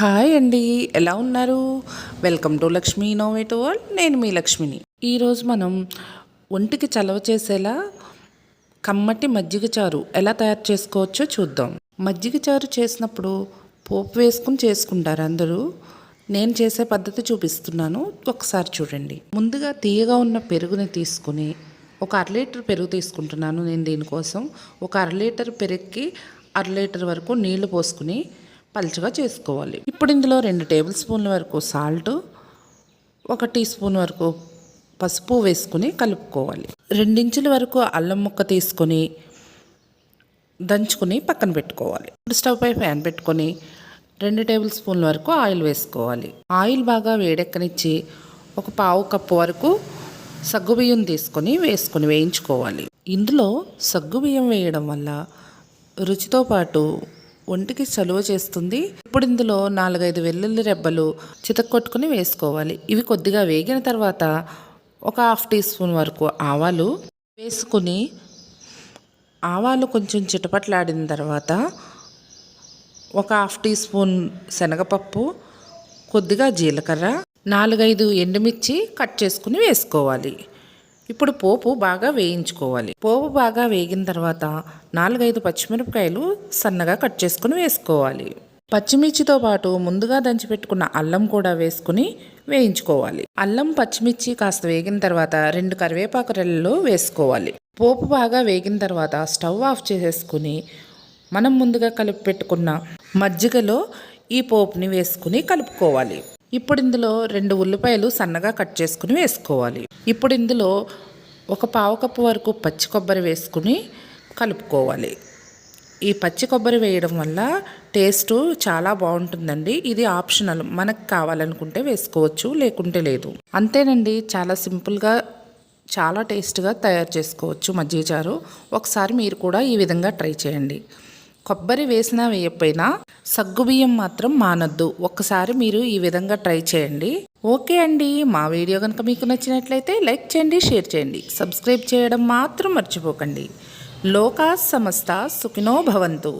Hi అండి, ఎలా ఉన్నారు? Welcome to Lakshmi innovative world. నేను మీ లక్ష్మిని. ఈరోజు మనం ఒంటికి చలవ చేసేలా కమ్మటి మజ్జిగ చారు ఎలా తయారు చేసుకోవచ్చో చూద్దాం. మజ్జిగ చారు చేసినప్పుడు పోపు వేసుకుని చేసుకుంటారు అందరూ. నేను చేసే పద్ధతి చూపిస్తున్నాను, ఒకసారి చూడండి. ముందుగా తీయగా ఉన్న పెరుగుని తీసుకుని ఒక 1/2 లీటర్ పెరుగు తీసుకుంటున్నాను నేను దీనికోసం. ఒక 1/2 లీటర్ పెరుగుకి 1/2 లీటర్ వరకు నీళ్లు పోసుకుని పలుచగా చేసుకోవాలి. ఇప్పుడు ఇందులో 2 టేబుల్ స్పూన్ల వరకు సాల్ట్, 1 టీ స్పూన్ వరకు పసుపు వేసుకుని కలుపుకోవాలి. 2 ఇంచుల వరకు అల్లం ముక్క తీసుకొని దంచుకుని పక్కన పెట్టుకోవాలి. ఇప్పుడు స్టవ్ పై ప్యాన్ పెట్టుకొని 2 టేబుల్ స్పూన్ల వరకు ఆయిల్ వేసుకోవాలి. ఆయిల్ బాగా వేడెక్కనిచ్చి ఒక 1/2 కప్పు వరకు సగ్గుబియ్యం తీసుకొని వేయించుకోవాలి. ఇందులో సగ్గుబియ్యం వేయడం వల్ల రుచితో పాటు ఒంటికి చలువ చేస్తుంది. ఇప్పుడు ఇందులో 4-5 వెల్లుల్లి రెబ్బలు చితక్కొట్టుకుని వేసుకోవాలి. ఇవి కొద్దిగా వేగిన తర్వాత ఒక 1/2 టీ స్పూన్ వరకు ఆవాలు వేసుకుని ఆవాలు కొంచెం చిటపట్లాడిన తర్వాత ఒక 1/2 టీ స్పూన్ శనగపప్పు, కొద్దిగా జీలకర్ర, 4-5 ఎండుమిర్చి కట్ చేసుకుని వేసుకోవాలి. ఇప్పుడు పోపు బాగా వేయించుకోవాలి. పోపు బాగా వేగిన తర్వాత 4-5 పచ్చిమిరపకాయలు సన్నగా కట్ చేసుకుని వేసుకోవాలి. పచ్చిమిర్చితో పాటు ముందుగా దంచిపెట్టుకున్న అల్లం కూడా వేసుకుని వేయించుకోవాలి. అల్లం పచ్చిమిర్చి కాస్త వేగిన తర్వాత 2 కరివేపాకు రెల్లలు వేసుకోవాలి. పోపు బాగా వేగిన తర్వాత స్టవ్ ఆఫ్ చేసేసుకుని మనం ముందుగా కలిపి పెట్టుకున్న మజ్జిగలో ఈ పోపుని వేసుకుని కలుపుకోవాలి. ఇప్పుడు ఇందులో 2 ఉల్లిపాయలు సన్నగా కట్ చేసుకుని వేసుకోవాలి. ఇప్పుడు ఇందులో ఒక 1/2 కప్పు వరకు పచ్చి కొబ్బరి వేసుకుని కలుపుకోవాలి. ఈ పచ్చి కొబ్బరి వేయడం వల్ల టేస్ట్ చాలా బాగుంటుందండి. ఇది ఆప్షనల్, మనకు కావాలనుకుంటే వేసుకోవచ్చు, లేకుంటే లేదు. అంతేనండి, చాలా సింపుల్గా చాలా టేస్ట్గా తయారు చేసుకోవచ్చు మజ్జిగ చారు. ఒకసారి మీరు కూడా ఈ విధంగా ట్రై చేయండి. కొబ్బరి వేసినా వేయకపోయినా సగ్గుబియ్యం మాత్రం మానొద్దు. ఒక్కసారి మీరు ఈ విధంగా ట్రై చేయండి. ఓకే అండి, మా వీడియో కనుక మీకు నచ్చినట్లయితే లైక్ చేయండి, షేర్ చేయండి, సబ్స్క్రైబ్ చేయడం మాత్రం మర్చిపోకండి. లోకా సమస్త సుఖినో భవంతు.